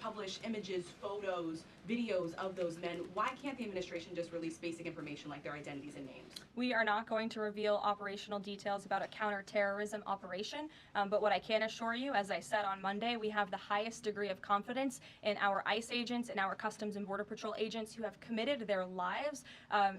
publish images, photos, videos of those men. Why can't the administration just release basic information like their identities and names? We are not going to reveal operational details about a counter-terrorism operation, but what I can assure you, as I said on Monday, we have the highest degree of confidence in our ICE agents and our Customs and Border Patrol agents who have committed their lives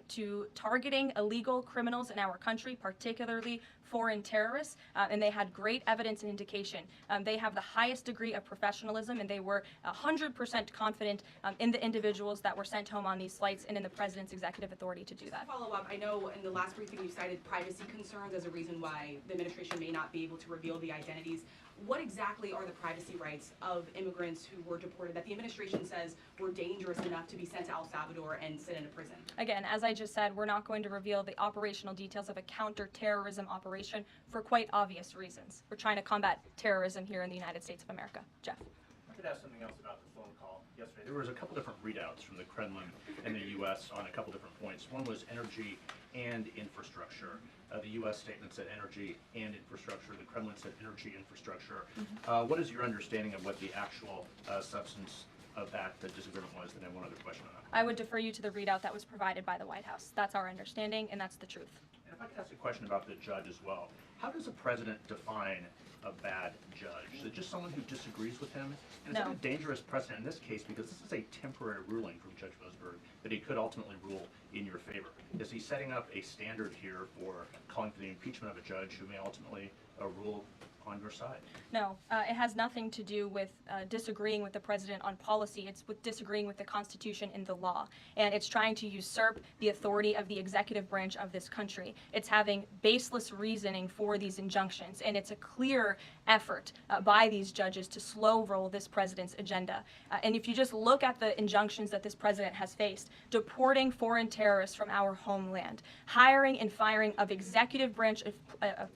to targeting illegal criminals in our country, particularly foreign terrorists, and they had great evidence and indication. They have the highest degree of professionalism, and they were 100% confident in the individuals that were sent home on these flights and in the president's executive authority to do that. Follow up, I know in the last briefing you cited privacy concerns as a reason why the administration may not be able to reveal the identities. What exactly are the privacy rights of immigrants who were deported that the administration says were dangerous enough to be sent to El Salvador and sit in a prison? Again, as I just said, we're not going to reveal the operational details of a counter-terrorism operation for quite obvious reasons. We're trying to combat terrorism here in the United States of America. Jeff. I could ask something else about the phone call yesterday. There was a couple different readouts from the Kremlin and the U.S. on a couple different points. One was energy and infrastructure. The U.S. statement said energy and infrastructure. The Kremlin said energy infrastructure. What is your understanding of what the actual substance of that disagreement was? And then one other question on that. I would defer you to the readout that was provided by the White House. That's our understanding, and that's the truth. And if I could ask a question about the judge as well. How does a president define a bad judge? Is it just someone who disagrees with him? And is that a dangerous precedent in this case, because this is a temporary ruling from Judge Mosberg that he could ultimately rule in your favor? Is he setting up a standard here for calling for the impeachment of a judge who may ultimately rule on your side? No, it has nothing to do with disagreeing with the president on policy. It's with disagreeing with the Constitution and the law. And it's trying to usurp the authority of the executive branch of this country. It's having baseless reasoning for these injunctions. And it's a clear effort by these judges to slow roll this president's agenda. And if you just look at the injunctions that this president has faced, deporting foreign terrorists from our homeland, hiring and firing of executive branch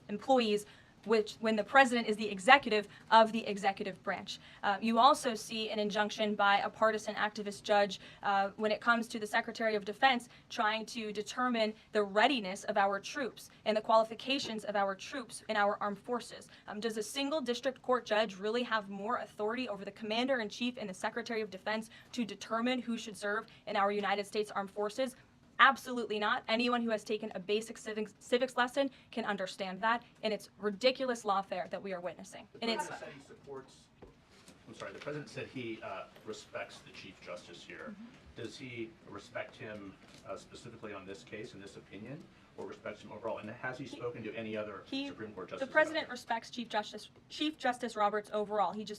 employees when the president is the executive of the executive branch. You also see an injunction by a partisan activist judge when it comes to the Secretary of Defense trying to determine the readiness of our troops and the qualifications of our troops in our armed forces. Does a single district court judge really have more authority over the Commander-in-Chief and the Secretary of Defense to determine who should serve in our United States Armed Forces? Absolutely not. Anyone who has taken a basic civics lesson can understand that, and it's ridiculous lawfare that we are witnessing. And it's. The president said he respects the Chief Justice here. Does he respect him specifically on this case and this opinion, or respects him overall? And has he spoken to any other Supreme Court justice? The president respects Chief Justice Roberts overall. He just